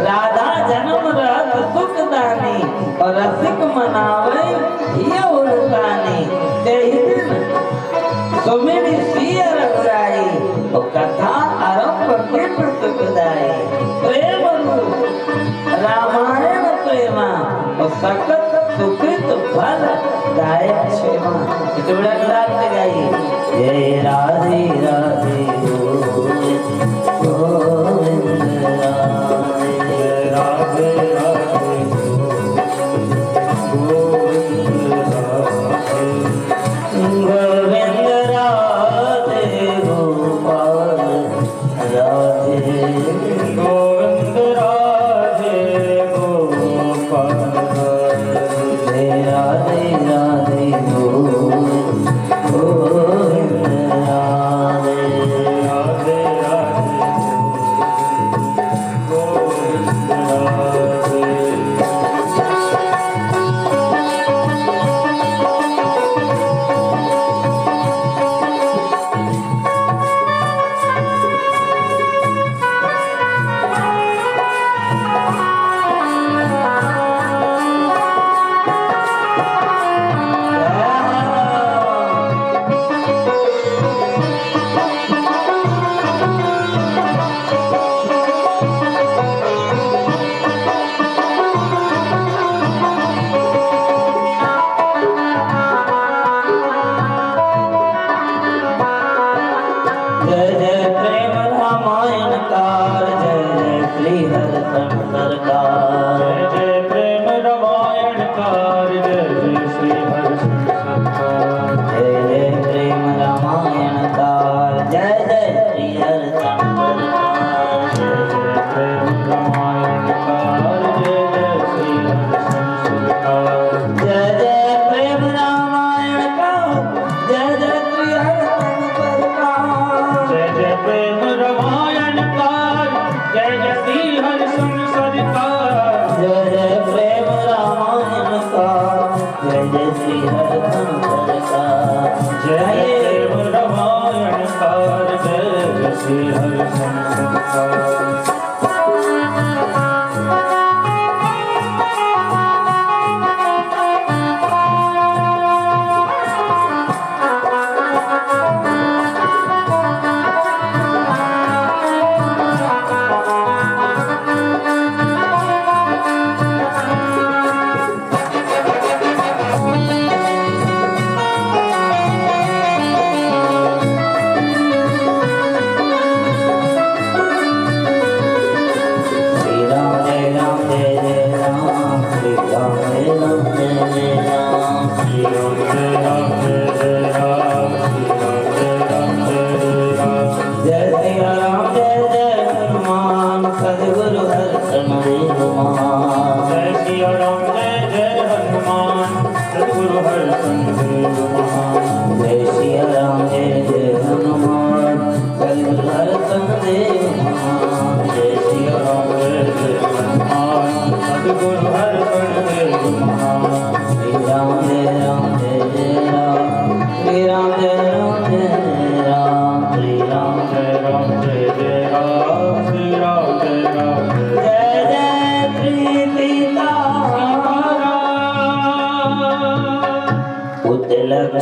राधा जन्म रत सुख दानी और रसिक मनावे ये उड़तानी तेहि दिन सुमिरि सिय रघुराई और कथा आरंभ कृत सुखदाई प्रेम रामायण प्रेमा और सकत सुकृत फल दायक क्षेमा। इतना बड़ा राग गाइए जय राधे राधे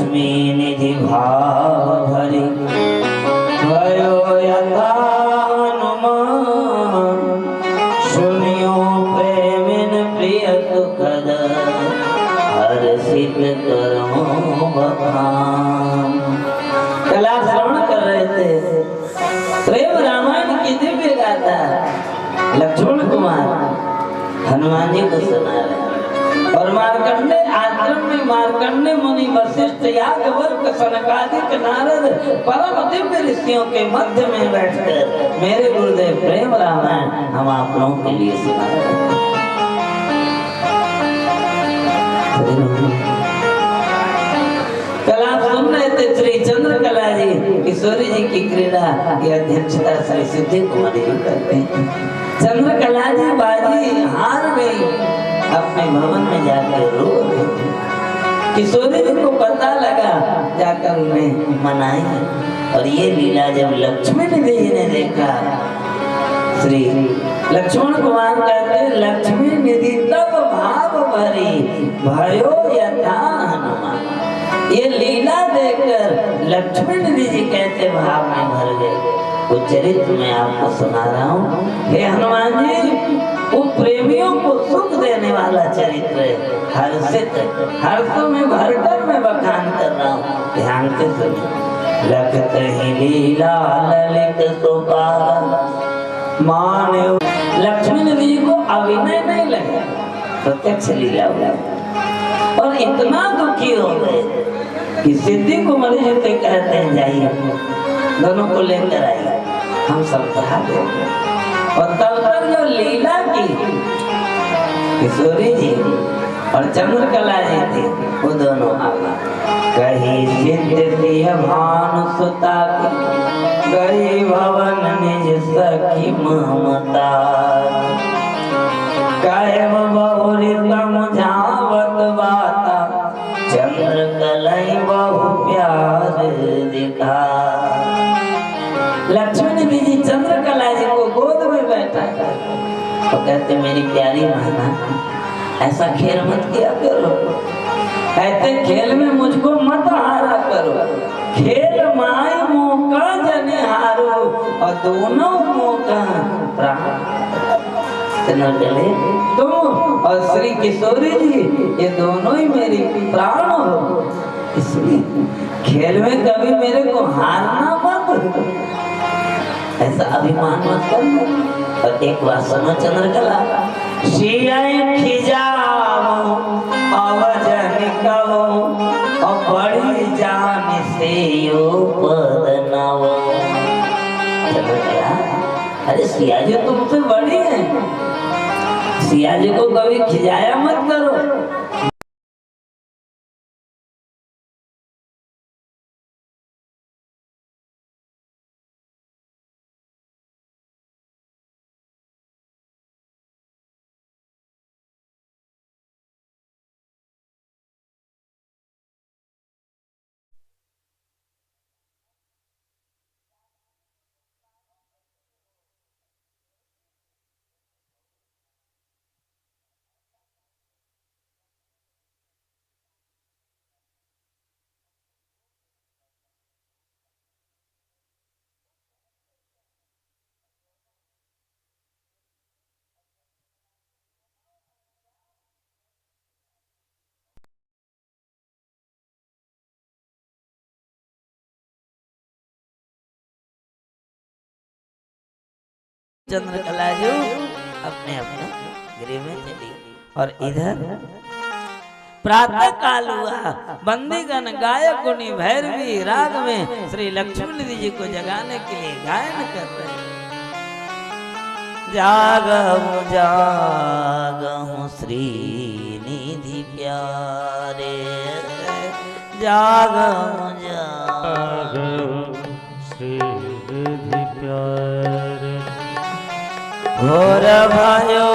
लक्ष्मी निधि भाव भरी भयो यथा हनुमान सुनियो प्रेमिन प्रिय सुखद हर्षित करो बखान। कल आप श्रवण कर रहे थे प्रेम रामायण की दिव्य गाथा लक्ष्मण कुमार हनुमान जी को सुना रहे और मार्कंडे आश्रम में मार्कंडे मुनि वशिष्ठ याज्ञवल्क्य सनकादिक नारद परम दिव्य ऋषियों के मध्य में बैठकर मेरे गुरुदेव प्रेम रामायण हम आप लोगों के लिए सुना रहे हैं। कल आप सुन रहे थे श्री चंद्रकला जी किशोरी जी की क्रीड़ा की अध्यक्षता श्री सिद्धि कुमार जी करते हैं। चंद्रकला जी बाजी हार गई, अपने भवन में जाकर रो रही थी। किशोरी जी को पता लगा, जाकर उन्हें मनाई और ये लीला जब लक्ष्मी निधि जी ने देखा, श्री लक्ष्मण कुमार कहते लक्ष्मी निधि तब भाव भरी भयो यथा हनुमान। ये लीला देखकर लक्ष्मी निधि जी कहते भाव में भर गए। वो चरित्र मैं आपको सुना रहा हूँ। हे हनुमान जी, वो प्रेमियों को सुख देने वाला चरित्र है। हर्षों में भरकर मैं बखान कर रहा हूँ, ध्यान से सुनिए। लखत ही लीला ललित सुपाल माने। लक्ष्मी निधि जी को अभिनय नहीं लगा, प्रत्यक्ष लीला हुआ और इतना दुखी हो गए कि सिद्धि कुमार जी से कहते हैं जाइए दोनों को लेकर आइए, हम समझा देंगे। और तब तक जो लीला की किशोरी जी और चंद्रकला जी थी वो दोनों आ गए। कही सिद्धि भानु सुता गई भवन निज सखी ममता कहब बहुरी समझावत बाता चंद्रकलाई बहु प्यार दिखा। लक्ष्मी निधि जी चंद्रकला जी को गोद में बैठा तो कहते मेरी प्यारी माना ऐसा खेल मत किया करो, ऐसे खेल में मुझको मत हारा करो। खेल माई मौका जने हारो और दोनों मौका प्राण चले। तुम और श्री किशोरी जी ये दोनों ही मेरी प्राण हो, इसलिए खेल में कभी मेरे को हारना मत, ऐसा अभिमान मत करना। और एक बात सुनो चंद्रकला, सियाई खिजाओ अवजन कहो और बड़ी जान से यो पद नवो। चंद्रकला, अरे सिया जी तुमसे बड़ी है, सिया जी को कभी खिजाया मत करो। चंद्रकला जी अपने अपने गृह में चली और इधर प्रातः काल हुआ। बंदीगण गायक गुणी भैरवी राग में श्री लक्ष्मी निधि जी को जगाने के लिए गायन कर रहे हैं। जागहूं जागहूं श्री निधि प्यारे, जागहूं जागहूं श्री निधि प्यारे। घोर भयो